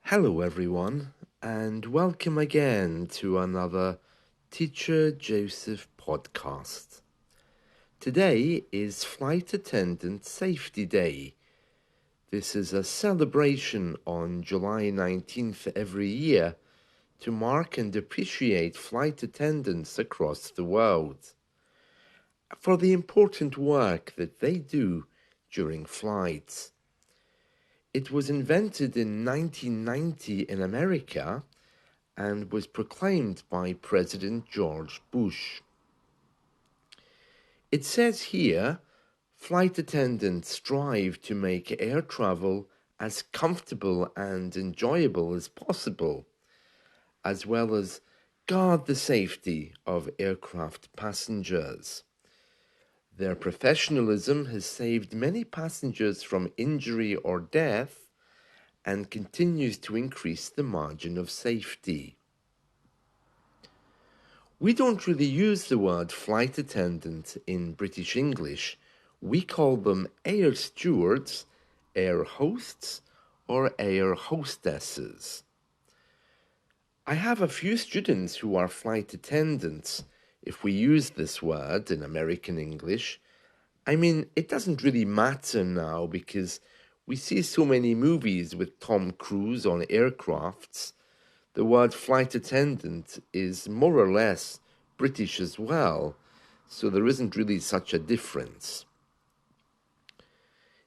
Hello everyone, and welcome again to another Teacher Joseph podcast. Today is Flight Attendant Safety Day. This is a celebration on July 19th every year to mark and appreciate flight attendants across the world for the important work that they do during flights. It was invented in 1990 in America and was proclaimed by President George Bush. It says here, flight attendants strive to make air travel as comfortable and enjoyable as possible, as well as guard the safety of aircraft passengers. Their professionalism has saved many passengers from injury or death and continues to increase the margin of safety. We don't really use the word flight attendant in British English. We call them air stewards, air hosts, or air hostesses. I have a few students who are flight attendants. If we use this word in American English, I mean, it doesn't really matter now because we see so many movies with Tom Cruise on aircrafts. The word flight attendant is more or less British as well, so there isn't really such a difference.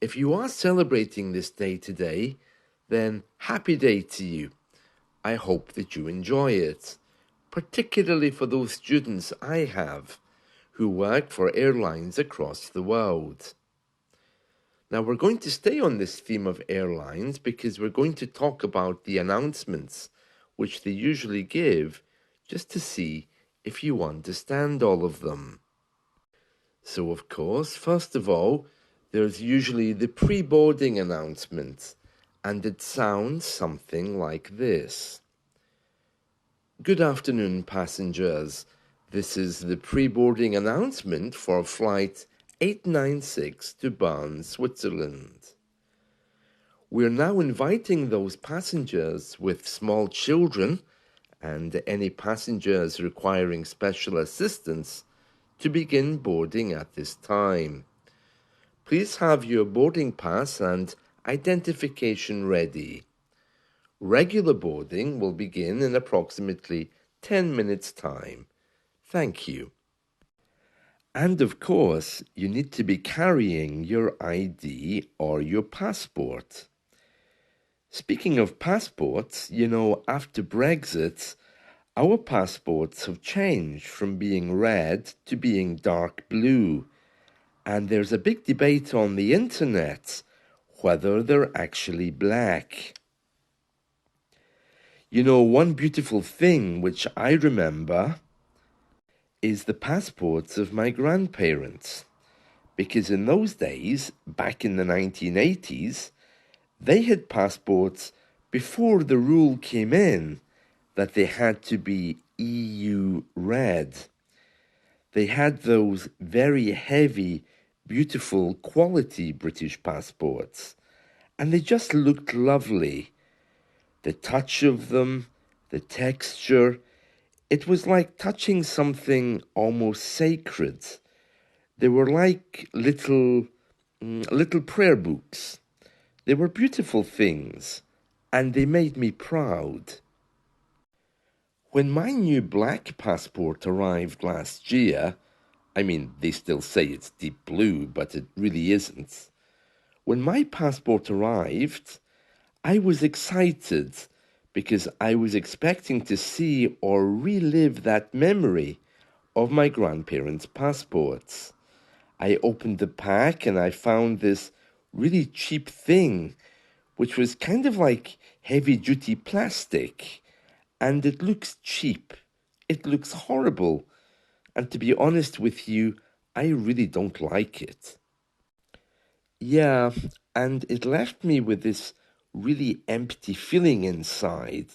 If you are celebrating this day today, then happy day to you. I hope that you enjoy it, particularly for those students I have who work for airlines across the world. Now we're going to stay on this theme of airlines because we're going to talk about the announcements which they usually give, just to see if you understand all of them. So of course, first of all, there's usually the pre-boarding announcement, and it sounds something like this. Good afternoon, passengers. This is the pre-boarding announcement for flight 896 to Bern, Switzerland. We're now inviting those passengers with small children and any passengers requiring special assistance to begin boarding at this time. Please have your boarding pass and identification ready. Regular boarding will begin in approximately 10 minutes' time. Thank you. And of course, you need to be carrying your ID or your passport. Speaking of passports, after Brexit, our passports have changed from being red to being dark blue. And there's a big debate on the internet whether they're actually black. One beautiful thing which I remember is the passports of my grandparents. Because in those days, back in the 1980s, they had passports before the rule came in that they had to be EU red. They had those very heavy, beautiful, quality British passports, and they just looked lovely. The touch of them, the texture, it was like touching something almost sacred. They were like little prayer books. They were beautiful things, and they made me proud. When my new black passport arrived last year, they still say it's deep blue, but it really isn't. When my passport arrived, I was excited because I was expecting to see or relive that memory of my grandparents' passports. I opened the pack and I found this really cheap thing, which was kind of like heavy-duty plastic, and it looks cheap. It looks horrible, and to be honest with you, I really don't like it. Yeah, and it left me with this really empty feeling inside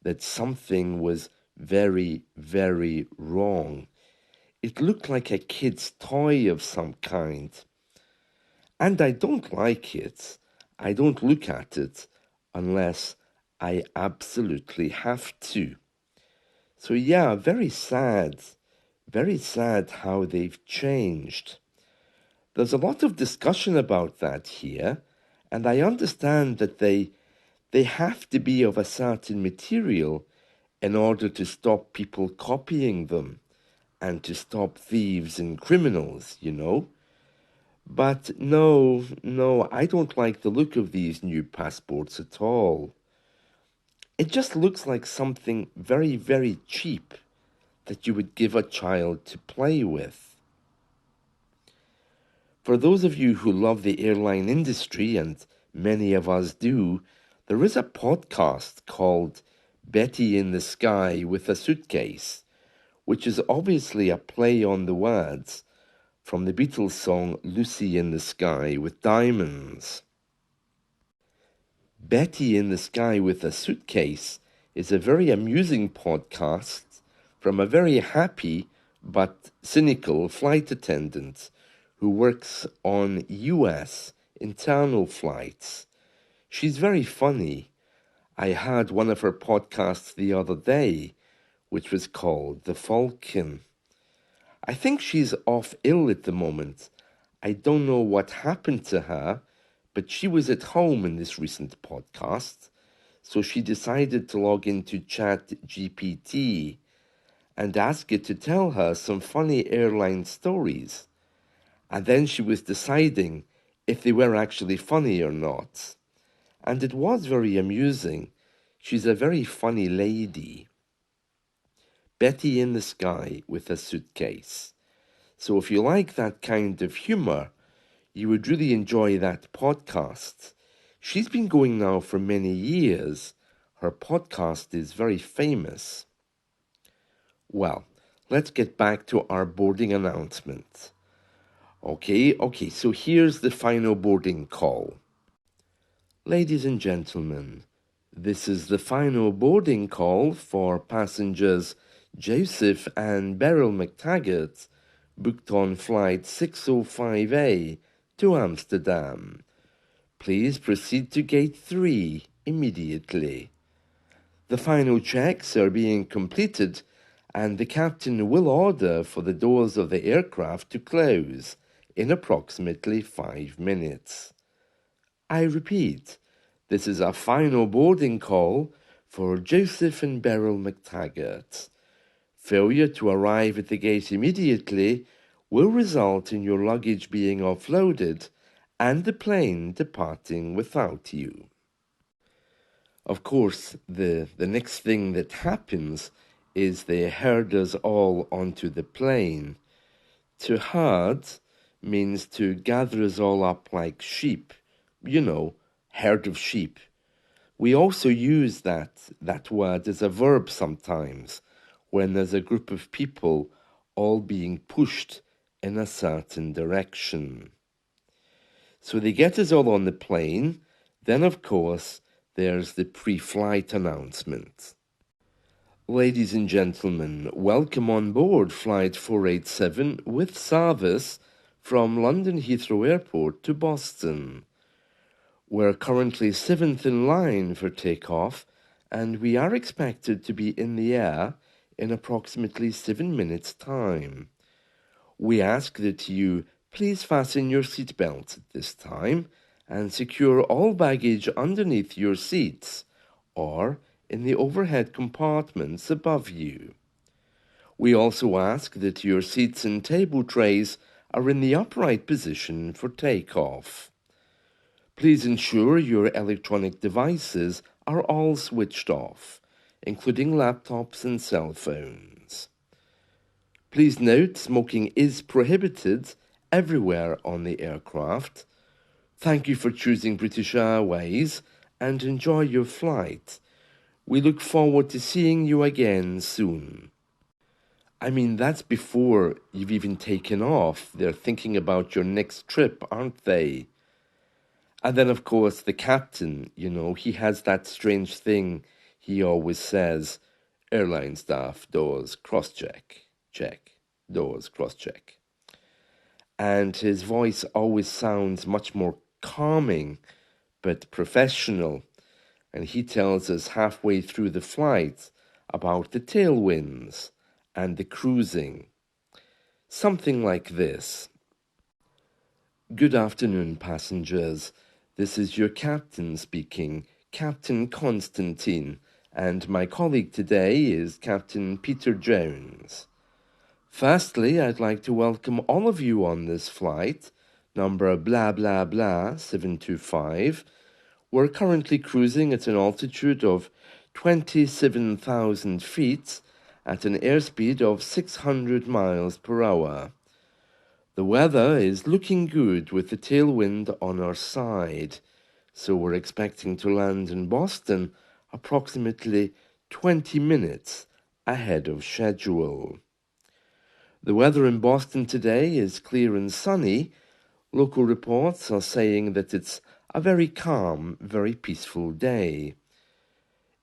that something was very, very wrong. It looked like a kid's toy of some kind. And I don't like it. I don't look at it unless I absolutely have to. So yeah, very sad how they've changed. There's a lot of discussion about that here, and I understand that they have to be of a certain material in order to stop people copying them and to stop thieves and criminals, you know. But no, I don't like the look of these new passports at all. It just looks like something very, very cheap that you would give a child to play with. For those of you who love the airline industry, and many of us do, there is a podcast called Betty in the Sky with a Suitcase, which is obviously a play on the words from the Beatles song Lucy in the Sky with Diamonds. Betty in the Sky with a Suitcase is a very amusing podcast from a very happy but cynical flight attendant who works on US internal flights. She's very funny. I heard one of her podcasts the other day, which was called The Falcon. I think she's off ill at the moment. I don't know what happened to her, but she was at home in this recent podcast, so she decided to log into ChatGPT and ask it to tell her some funny airline stories. And then she was deciding if they were actually funny or not. And it was very amusing. She's a very funny lady. Betty in the Sky with a Suitcase. So if you like that kind of humor, you would really enjoy that podcast. She's been going now for many years. Her podcast is very famous. Well, let's get back to our boarding announcement. Okay, so here's the final boarding call. Ladies and gentlemen, this is the final boarding call for passengers Joseph and Beryl McTaggart, booked on flight 605A to Amsterdam. Please proceed to gate 3 immediately. The final checks are being completed, and the captain will order for the doors of the aircraft to close in approximately 5 minutes. I repeat, this is a final boarding call for Joseph and Beryl McTaggart. Failure to arrive at the gate immediately will result in your luggage being offloaded and the plane departing without you. Of course, the next thing that happens is they herd us all onto the plane. To herd means to gather us all up like sheep, herd of sheep. We also use that word as a verb sometimes when there's a group of people all being pushed in a certain direction. So they get us all on the plane. Then, of course, there's the pre-flight announcement. Ladies and gentlemen, welcome on board Flight 487 with service from London Heathrow Airport to Boston. We're currently 7th in line for takeoff, and we are expected to be in the air in approximately 7 minutes' time. We ask that you please fasten your seatbelt at this time and secure all baggage underneath your seats or in the overhead compartments above you. We also ask that your seats and table trays are in the upright position for takeoff. Please ensure your electronic devices are all switched off, including laptops and cell phones. Please note smoking is prohibited everywhere on the aircraft. Thank you for choosing British Airways and enjoy your flight. We look forward to seeing you again soon. I mean, that's before you've even taken off. They're thinking about your next trip, aren't they? And then, of course, the captain, he has that strange thing he always says, airline staff, doors, cross-check, check, doors, cross-check. And his voice always sounds much more calming, but professional. and he tells us halfway through the flight about the tailwinds and the cruising. Something like this. Good afternoon, passengers. This is your captain speaking, Captain Constantine, and my colleague today is Captain Peter Jones. Firstly, I'd like to welcome all of you on this flight, number blah blah blah 725. We're currently cruising at an altitude of 27,000 feet at an airspeed of 600 miles per hour. The weather is looking good with the tailwind on our side, so we're expecting to land in Boston approximately 20 minutes ahead of schedule. The weather in Boston today is clear and sunny. Local reports are saying that it's a very calm, very peaceful day.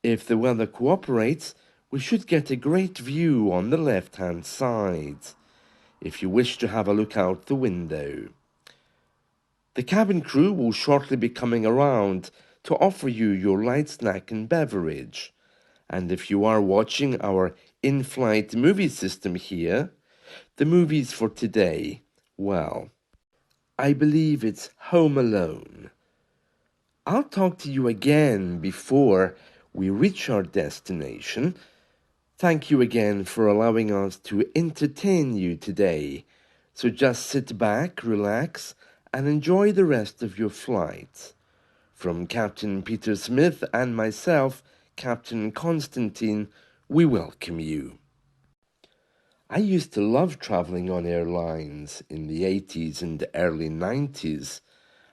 If the weather cooperates, we should get a great view on the left-hand side, if you wish to have a look out the window. The cabin crew will shortly be coming around to offer you your light snack and beverage. And if you are watching our in-flight movie system here, the movies for today, well, I believe it's Home Alone. I'll talk to you again before we reach our destination. Thank you again for allowing us to entertain you today. So just sit back, relax, and enjoy the rest of your flight. From Captain Peter Smith and myself, Captain Constantine, we welcome you. I used to love traveling on airlines in the 80s and early 90s.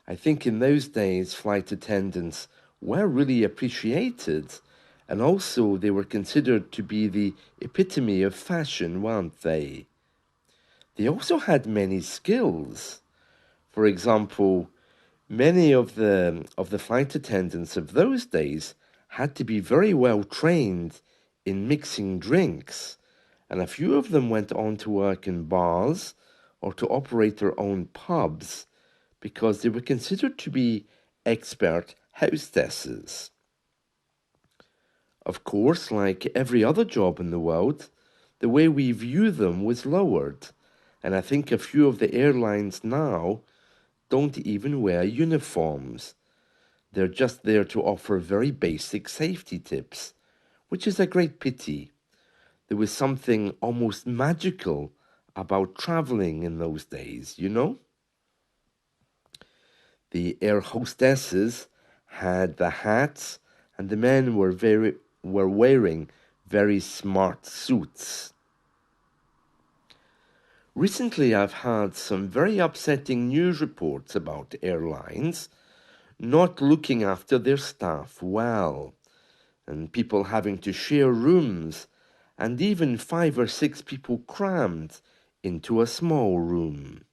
I think in those days flight attendants were really appreciated, and also they were considered to be the epitome of fashion, weren't they? They also had many skills. For example, many of the flight attendants of those days had to be very well trained in mixing drinks, and a few of them went on to work in bars or to operate their own pubs because they were considered to be expert hostesses. Of course, like every other job in the world, the way we view them was lowered, and I think a few of the airlines now don't even wear uniforms. They're just there to offer very basic safety tips, which is a great pity. There was something almost magical about traveling in those days, you know? The air hostesses had the hats, and the men were wearing very smart suits. Recently, I've had some very upsetting news reports about airlines not looking after their staff well, and people having to share rooms, and even 5 or 6 people crammed into a small room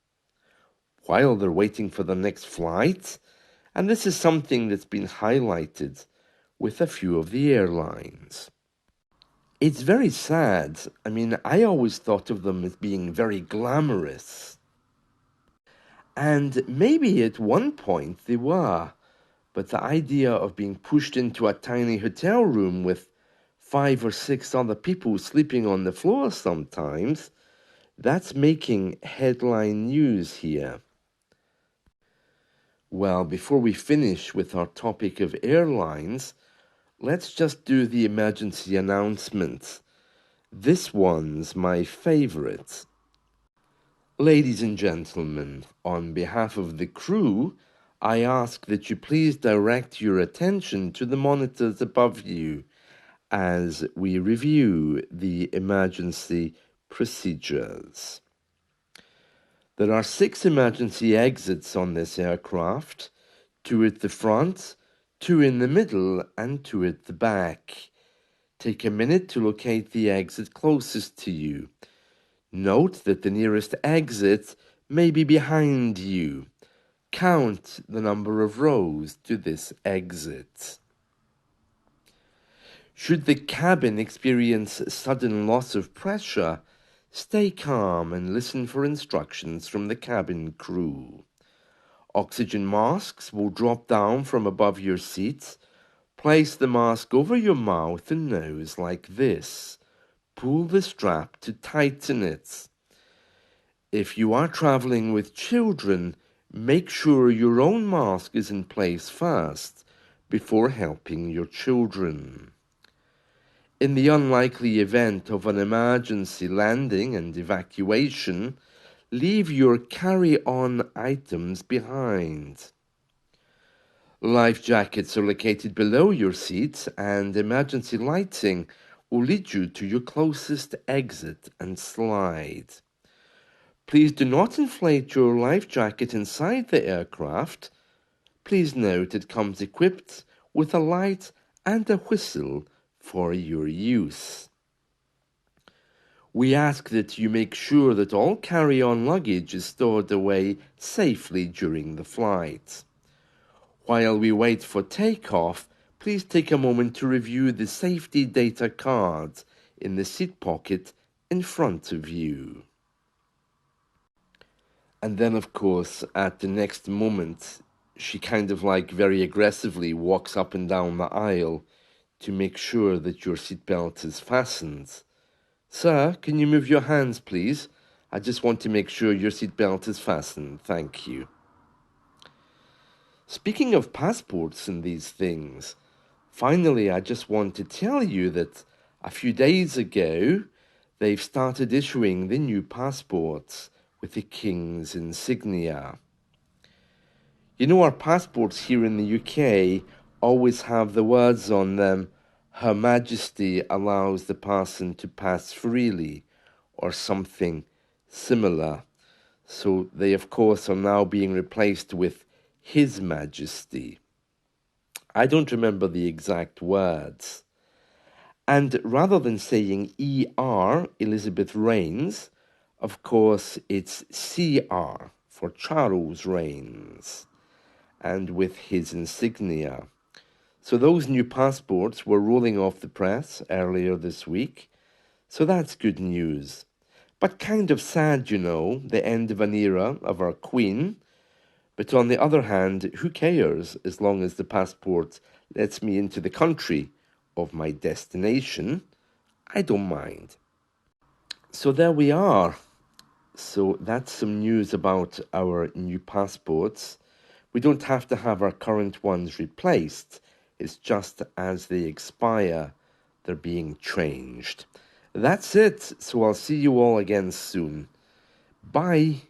while they're waiting for the next flight, and this is something that's been highlighted with a few of the airlines. It's very sad. I mean, I always thought of them as being very glamorous. And maybe at one point they were, but the idea of being pushed into a tiny hotel room with 5 or 6 other people sleeping on the floor sometimes, that's making headline news here. Well, before we finish with our topic of airlines, let's just do the emergency announcement. This one's my favorite. Ladies and gentlemen, on behalf of the crew, I ask that you please direct your attention to the monitors above you as we review the emergency procedures. There are 6 emergency exits on this aircraft, 2 at the front, 2 in the middle, and 2 at the back. Take a minute to locate the exit closest to you. Note that the nearest exit may be behind you. Count the number of rows to this exit. Should the cabin experience sudden loss of pressure, stay calm and listen for instructions from the cabin crew. Oxygen masks will drop down from above your seats. Place the mask over your mouth and nose like this. Pull the strap to tighten it. If you are traveling with children, make sure your own mask is in place first before helping your children. In the unlikely event of an emergency landing and evacuation, leave your carry-on items behind. Life jackets are located below your seat, and emergency lighting will lead you to your closest exit and slide. Please do not inflate your life jacket inside the aircraft. Please note it comes equipped with a light and a whistle for your use. We ask that you make sure that all carry-on luggage is stored away safely during the flight. While we wait for takeoff, please take a moment to review the safety data card in the seat pocket in front of you. And then, of course, at the next moment, she kind of like very aggressively walks up and down the aisle to make sure that your seatbelt is fastened. Sir, can you move your hands, please? I just want to make sure your seatbelt is fastened. Thank you. Speaking of passports and these things, finally, I just want to tell you that a few days ago, they've started issuing the new passports with the King's insignia. You know, our passports here in the UK always have the words on them, Her Majesty allows the person to pass freely, or something similar. So they, of course, are now being replaced with His Majesty. I don't remember the exact words. And rather than saying E.R., Elizabeth Reigns, of course, it's C.R. for Charles Reigns, and with his insignia. So those new passports were rolling off the press earlier this week, so that's good news. But kind of sad, you know, the end of an era of our Queen. But on the other hand, who cares as long as the passport lets me into the country of my destination? I don't mind. So there we are. So that's some news about our new passports. We don't have to have our current ones replaced. It's just as they expire, they're being changed. That's it. So I'll see you all again soon. Bye.